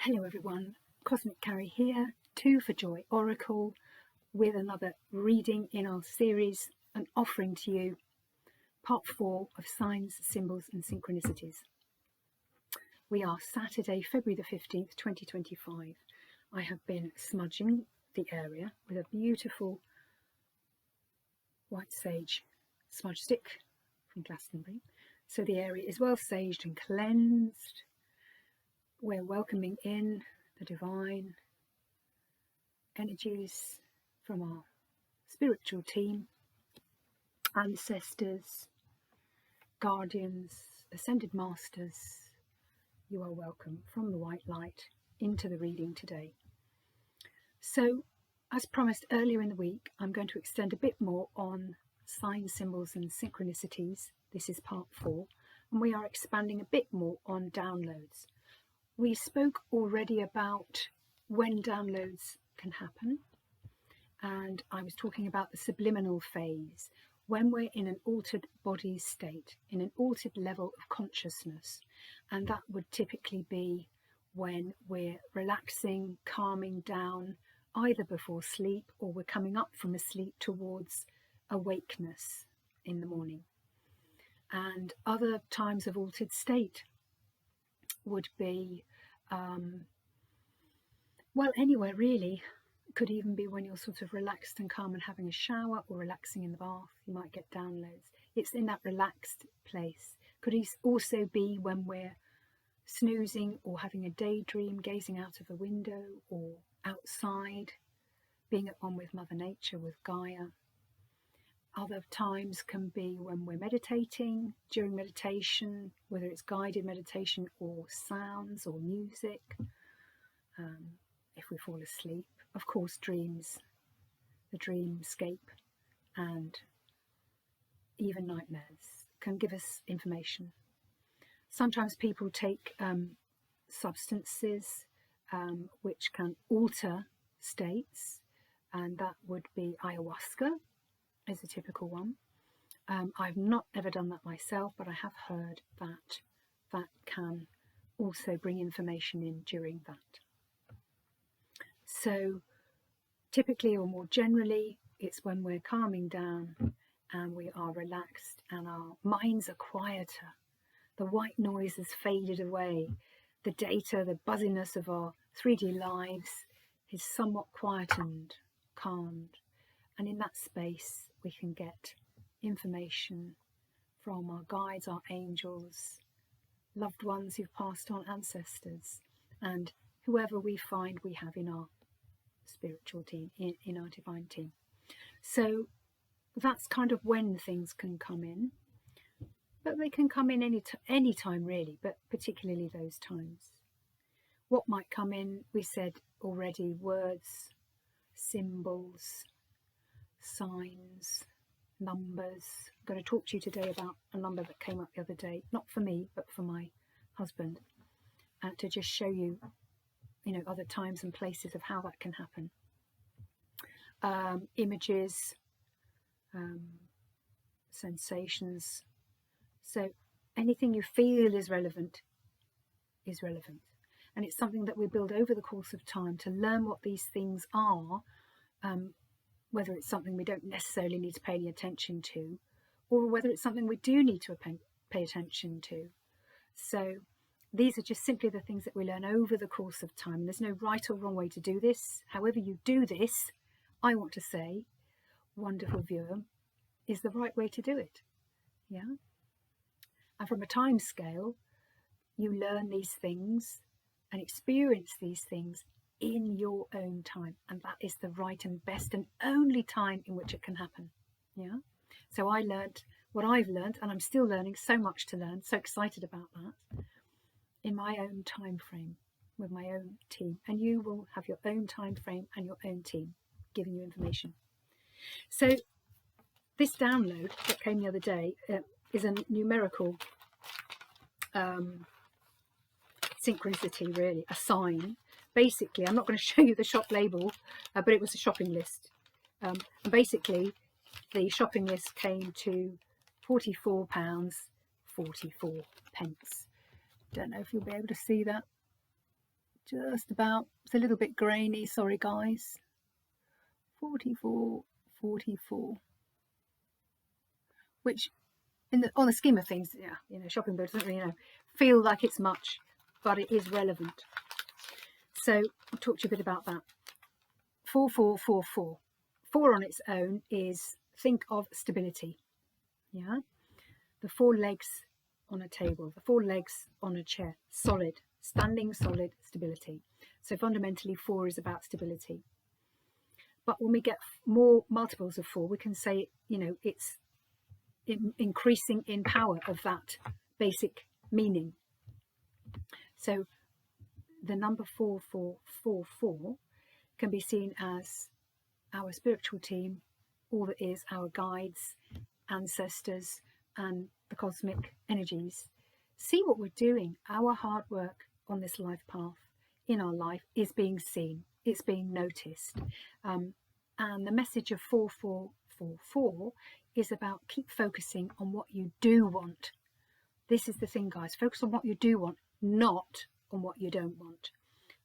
Hello everyone, Cosmic Carrie here, 2 for Joy Oracle, with another reading in our series, an offering to you, part 4 of Signs, Symbols and Synchronicities. We are Saturday, February the 15th, 2025. I have been smudging the area with a beautiful white sage smudge stick from Glastonbury, so the area is well saged and cleansed. We're welcoming in the divine energies from our spiritual team, ancestors, guardians, ascended masters. You are welcome from the white light into the reading today. So, as promised earlier in the week, I'm going to extend a bit more on signs, symbols and synchronicities. This is part 4, and we are expanding a bit more on downloads. We spoke already about when downloads can happen, and I was talking about the subliminal phase, when we're in an altered body state, in an altered level of consciousness, and that would typically be when we're relaxing, calming down, either before sleep or we're coming up from a sleep towards awakeness in the morning. And other times of altered state would be, well, anywhere really. It could even be when you're sort of relaxed and calm and having a shower or relaxing in the bath. You might get downloads. It's in that relaxed place. Could also be when we're snoozing or having a daydream, gazing out of a window or outside, being at one with Mother Nature, with Gaia. Other times can be when we're meditating, during meditation, whether it's guided meditation or sounds or music, if we fall asleep. Of course, dreams, the dreamscape, and even nightmares can give us information. Sometimes people take substances which can alter states, and that would be ayahuasca is a typical one. I've not ever done that myself, but I have heard that that can also bring information in during that. So typically, or more generally, it's when we're calming down and we are relaxed and our minds are quieter. The white noise has faded away. The data, the buzziness of our 3D lives is somewhat quietened, calmed. And in that space, we can get information from our guides, our angels, loved ones who've passed on, ancestors, and whoever we find we have in our spiritual team, in our divine team. So that's kind of when things can come in. But they can come in any time really, but particularly those times. What might come in, we said already, words, symbols, signs, numbers. I'm going to talk to you today about a number that came up the other day, not for me, but for my husband, to just show you, other times and places of how that can happen. Images, sensations. So anything you feel is relevant. And it's something that we build over the course of time to learn what these things are, whether it's something we don't necessarily need to pay any attention to, or whether it's something we do need to pay attention to. So these are just simply the things that we learn over the course of time. There's no right or wrong way to do this. However you do this, I want to say, wonderful viewer, is the right way to do it. Yeah. And from a time scale, you learn these things and experience these things in your own time, and that is the right and best and only time in which it can happen. Yeah. So I learned what I've learned, and I'm still learning, so much to learn, so excited about that, in my own time frame with my own team. And you will have your own time frame and your own team giving you information. So this download that came the other day is a numerical synchronicity, really, a sign. Basically, I'm not going to show you the shop label, but it was a shopping list. And basically, the shopping list came to £44.44. Don't know if you'll be able to see that. just about, it's a little bit grainy, sorry guys. 44, 44, which on the scheme of things, yeah, you know, shopping bill doesn't really, you know, feel like it's much, but it is relevant. So I'll talk to you a bit about that. 4444. 4 on its own is, think of stability. Yeah, the 4 legs on a table, the 4 legs on a chair, solid, standing solid stability. So fundamentally 4 is about stability. But when we get more multiples of 4, we can say, you know, it's increasing in power of that basic meaning. So the number 4444 can be seen as our spiritual team, all that is our guides, ancestors, and the cosmic energies. See what we're doing. Our hard work on this life path in our life is being seen, it's being noticed. And the message of 4444 is about keep focusing on what you do want. This is the thing, guys. Focus on what you do want, not on what you don't want.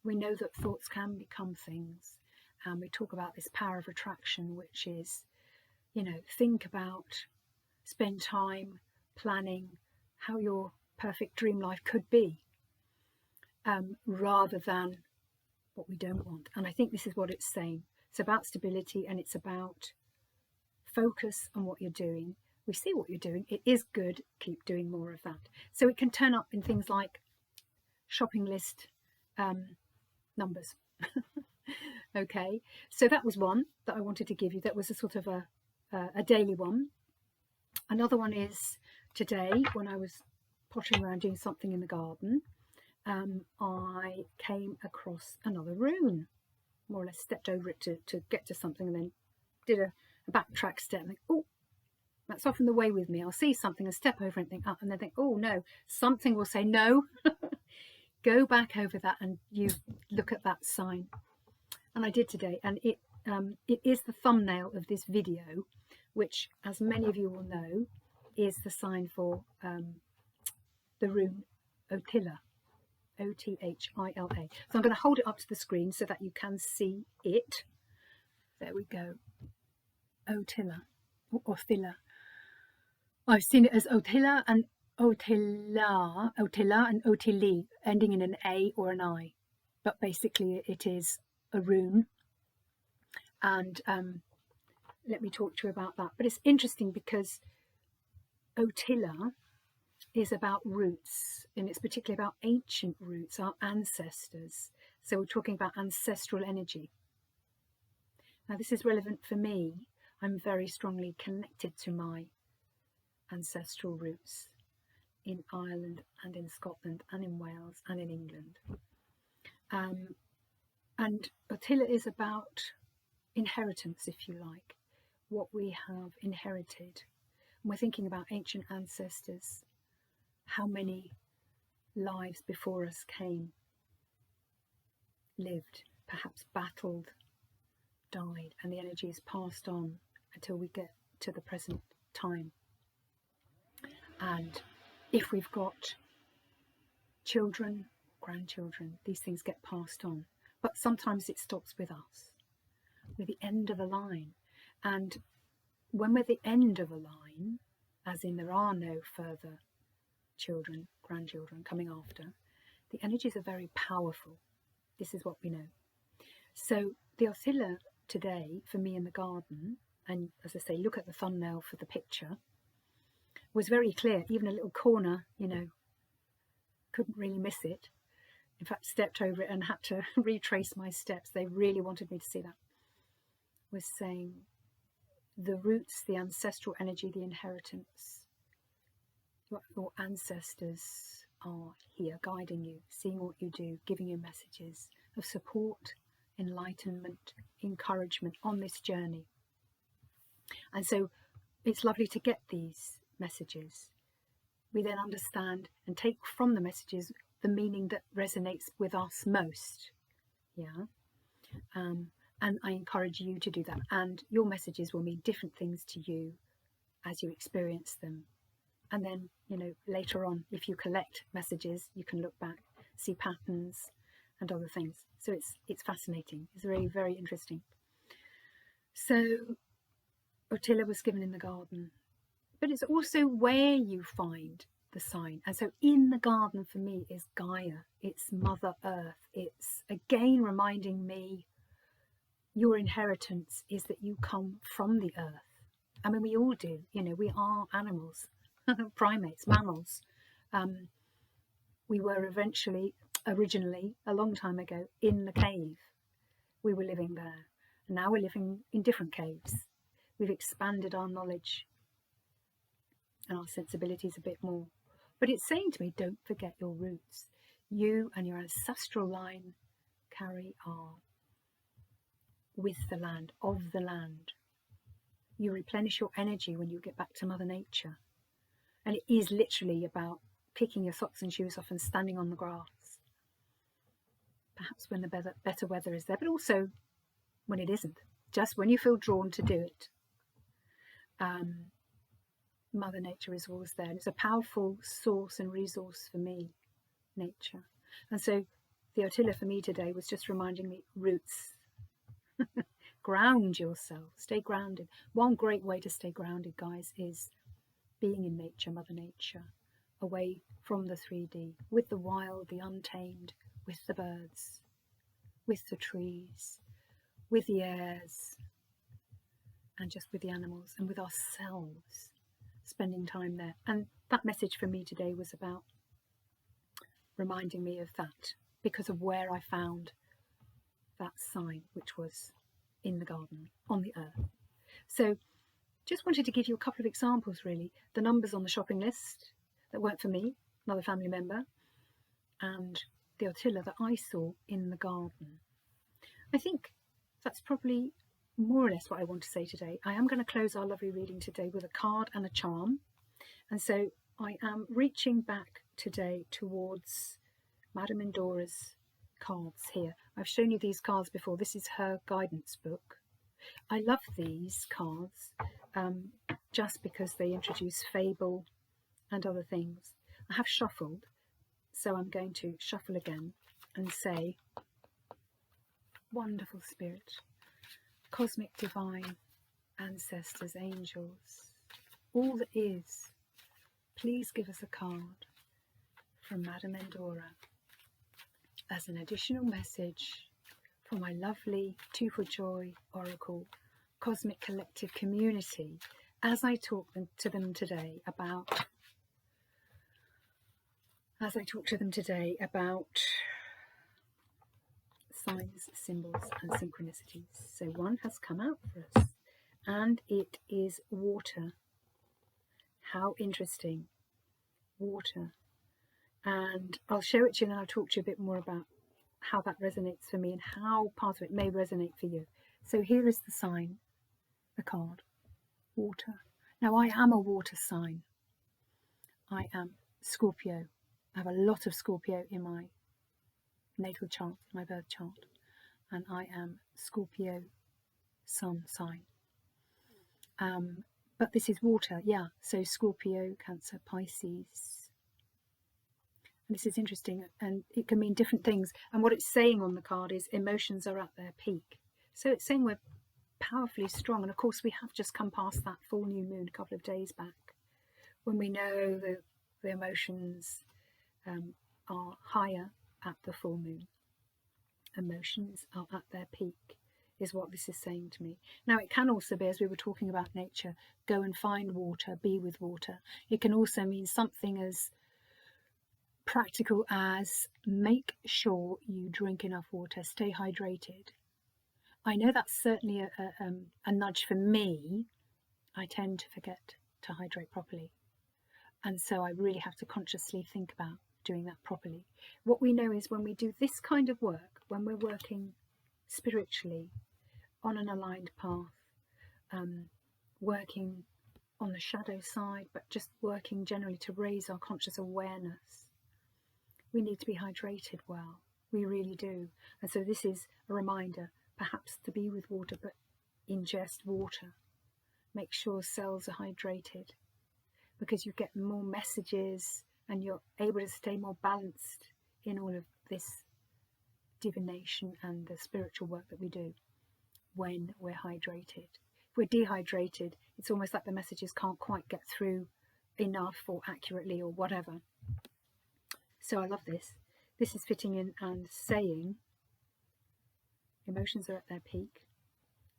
We know that thoughts can become things, and we talk about this power of attraction, which is, you know, think about, spend time planning how your perfect dream life could be, rather than what we don't want. And I think this is what it's saying. It's about stability, and it's about focus on what you're doing. We see what you're doing. It is good. Keep doing more of that. So it can turn up in things like shopping list numbers. Okay, so that was one that I wanted to give you. That was a sort of a daily one. Another one is today, when I was pottering around doing something in the garden, I came across another rune. More or less stepped over it to get to something, and then did a backtrack step and think, oh, that's often the way with me. I'll see something and step over and think, and then think, oh no, something will say no. Go back over that and you look at that sign. And I did today, and it is the thumbnail of this video, which, as many of you will know, is the sign for the rune Othila, Othila. So I'm going to hold it up to the screen so that you can see it. There we go. Othila, or Othila. I've seen it as Othila and Othila and Othili, ending in an A or an I. But basically it is a rune. And let me talk to you about that. But it's interesting because Othila is about roots, and it's particularly about ancient roots, our ancestors. So we're talking about ancestral energy. Now this is relevant for me. I'm very strongly connected to my ancestral roots in Ireland and in Scotland and in Wales and in England. And Othila is about inheritance, if you like, what we have inherited. And we're thinking about ancient ancestors, how many lives before us came, lived, perhaps battled, died, and the energy is passed on until we get to the present time. And if we've got children, grandchildren, these things get passed on. But sometimes it stops with us. We're the end of a line. And when we're the end of a line, as in there are no further children, grandchildren coming after, the energies are very powerful. This is what we know. So the Othila today, for me in the garden, and as I say, look at the thumbnail for the picture, was very clear. Even a little corner, you know, couldn't really miss it. In fact, stepped over it and had to retrace my steps. They really wanted me to see that. Was saying the roots, the ancestral energy, the inheritance, your ancestors are here guiding you, seeing what you do, giving you messages of support, enlightenment, encouragement on this journey. And so it's lovely to get these messages. We then understand and take from the messages the meaning that resonates with us most. Yeah. And I encourage you to do that. And your messages will mean different things to you as you experience them. And then, you know, later on, if you collect messages, you can look back, see patterns, and other things. So it's fascinating. It's very, very interesting. So Ottila was given in the garden, but it's also where you find the sign. And so in the garden for me is Gaia, it's Mother Earth. It's again reminding me your inheritance is that you come from the earth. I mean, we all do, you know, we are animals, primates, mammals. We were originally, a long time ago, in the cave. We were living there. And now we're living in different caves. We've expanded our knowledge and our sensibilities a bit more. But it's saying to me, don't forget your roots. You and your ancestral line carry on with the land, of the land. You replenish your energy when you get back to Mother Nature. And it is literally about kicking your socks and shoes off and standing on the grass. Perhaps when the better weather is there, but also when it isn't. Just when you feel drawn to do it. Mother Nature is always there. And it's a powerful source and resource for me, nature. And so the Ottila for me today was just reminding me, roots. Ground yourself. Stay grounded. One great way to stay grounded, guys, is being in nature, Mother Nature, away from the 3D, with the wild, the untamed, with the birds, with the trees, with the airs, and just with the animals and with ourselves, spending time there. And that message for me today was about reminding me of that because of where I found that sign, which was in the garden, on the earth. So just wanted to give you a couple of examples, really. The numbers on the shopping list that weren't for me, another family member, and the Ottila that I saw in the garden. I think that's probably more or less what I want to say today. I am going to close our lovely reading today with a card and a charm. And so I am reaching back today towards Madame Endora's cards here. I've shown you these cards before. This is her guidance book. I love these cards just because they introduce fable and other things. I have shuffled, so I'm going to shuffle again and say, wonderful spirit, cosmic divine, ancestors, angels, all that is, please give us a card from Madame Endora as an additional message for my lovely Two for Joy Oracle Cosmic Collective community as I talk to them today about signs, symbols and synchronicities. So one has come out for us and it is water. How interesting. Water. And I'll show it to you and then I'll talk to you a bit more about how that resonates for me and how part of it may resonate for you. So here is the sign, the card, water. Now I am a water sign. I am Scorpio. I have a lot of Scorpio in my natal chart, my birth chart. And I am Scorpio sun sign. But this is water, yeah. So Scorpio, Cancer, Pisces. And this is interesting, and it can mean different things. And what it's saying on the card is emotions are at their peak. So it's saying we're powerfully strong. And of course, we have just come past that full new moon a couple of days back, when we know that the emotions are higher at the full moon. Emotions are at their peak, is what this is saying to me. Now, it can also be, as we were talking about nature, go and find water, be with water. It can also mean something as practical as make sure you drink enough water, stay hydrated. I know that's certainly a nudge for me. I tend to forget to hydrate properly. And so I really have to consciously think about doing that properly. What we know is when we do this kind of work, when we're working spiritually on an aligned path, working on the shadow side, but just working generally to raise our conscious awareness, we need to be hydrated well. We really do. And so this is a reminder, perhaps to be with water, but ingest water. Make sure cells are hydrated, because you get more messages and you're able to stay more balanced in all of this divination and the spiritual work that we do when we're hydrated. If we're dehydrated, it's almost like the messages can't quite get through enough or accurately or whatever. So I love this. This is fitting in and saying emotions are at their peak.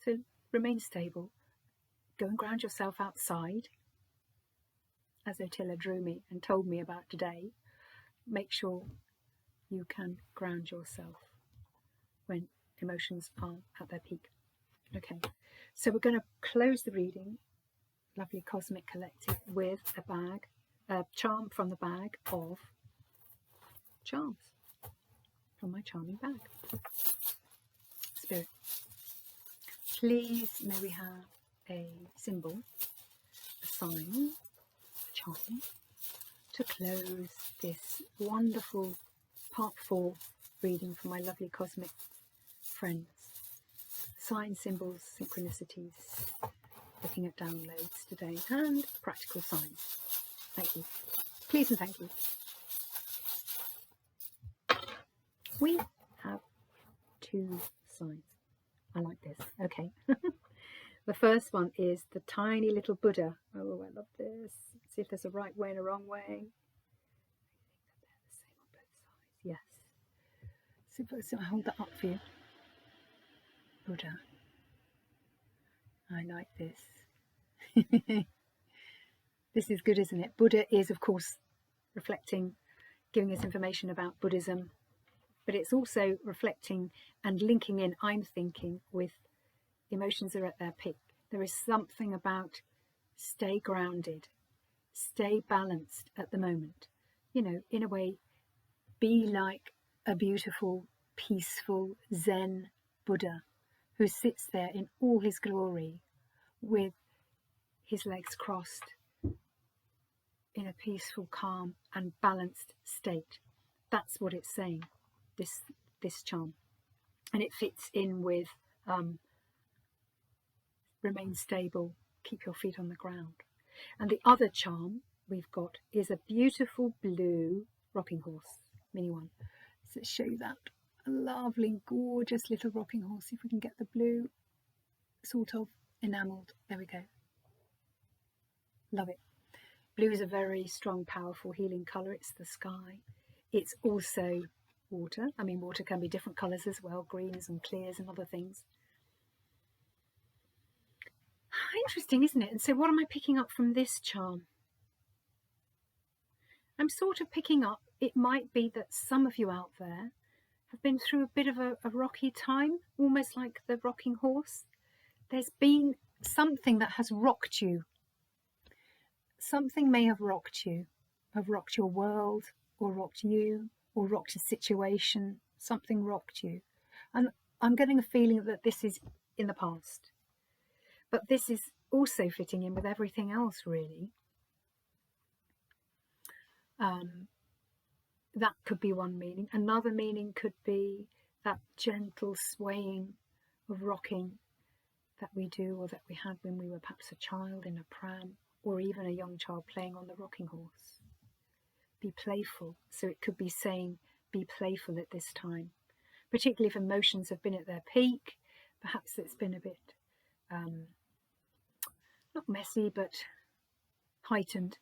So remain stable. Go and ground yourself outside, as Otilla drew me and told me about today. Make sure you can ground yourself when emotions are at their peak. Okay, so we're going to close the reading, lovely Cosmic Collective, with a charm from the bag of charms, from my charming bag. Spirit, please may we have a symbol, a sign, a charm, to close this wonderful part 4 reading for my lovely cosmic friends. Signs, symbols, synchronicities, looking at downloads today, and practical signs. Thank you. Please and thank you. We have 2 signs. I like this. Okay. The first one is the tiny little Buddha. Oh, I love this. Let's see if there's a right way and a wrong way. Yes. So I hold that up for you. Buddha. I like this. This is good, isn't it? Buddha is, of course, reflecting, giving us information about Buddhism, but it's also reflecting and linking in, I'm thinking, with emotions are at their peak. There is something about stay grounded, stay balanced at the moment. You know, in a way, be like a beautiful, peaceful Zen Buddha who sits there in all his glory with his legs crossed in a peaceful, calm and balanced state. That's what it's saying, this charm. And it fits in with remain stable, keep your feet on the ground. And the other charm we've got is a beautiful blue rocking horse, mini one. So let's show you that. A lovely, gorgeous little rocking horse. If we can get the blue sort of enamelled. There we go. Love it. Blue is a very strong, powerful, healing colour. It's the sky. It's also water. I mean, water can be different colours as well, greens and clears and other things. Interesting, isn't it? And so what am I picking up from this charm? I'm sort of picking up, it might be that some of you out there have been through a bit of a rocky time, almost like the rocking horse. There's been something that has rocked you. Something may have rocked you, have rocked your world, or rocked you, or rocked a situation. Something rocked you. And I'm getting a feeling that this is in the past. But this is also fitting in with everything else, really. That could be one meaning. Another meaning could be that gentle swaying of rocking that we do, or that we had when we were perhaps a child in a pram, or even a young child playing on the rocking horse. Be playful. So it could be saying, be playful at this time, particularly if emotions have been at their peak. Perhaps it's been a bit not messy, but heightened.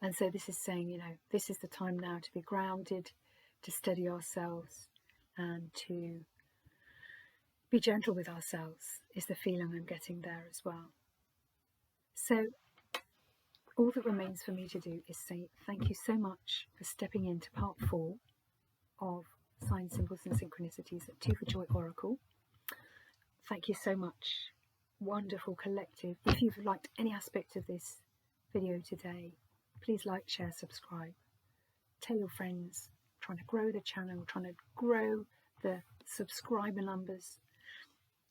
And so this is saying, you know, this is the time now to be grounded, to steady ourselves, and to be gentle with ourselves, is the feeling I'm getting there as well. So all that remains for me to do is say thank you so much for stepping into part 4 of Signs, Symbols and Synchronicities at 2 for Joy Oracle. Thank you so much, wonderful collective. If you've liked any aspect of this video today, please like, share, subscribe. Tell your friends. I'm trying to grow the channel, trying to grow the subscriber numbers.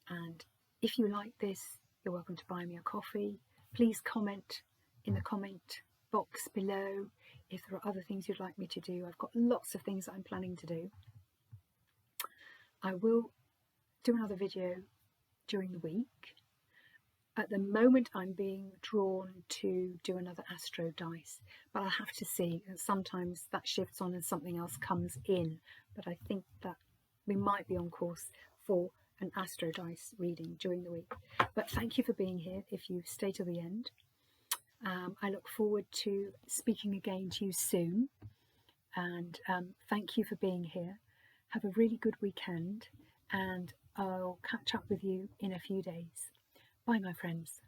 And if you like this, you're welcome to buy me a coffee. Please comment in the comment box below if there are other things you'd like me to do. I've got lots of things that I'm planning to do. I will do another video during the week. At the moment I'm being drawn to do another astro dice, but I'll have to see. Sometimes that shifts on and something else comes in but I think that we might be on course for an Astro Dice reading during the week. But thank you for being here if you stay to the end. I look forward to speaking again to you soon, and thank you for being here. Have a really good weekend, and I'll catch up with you in a few days. Bye, my friends.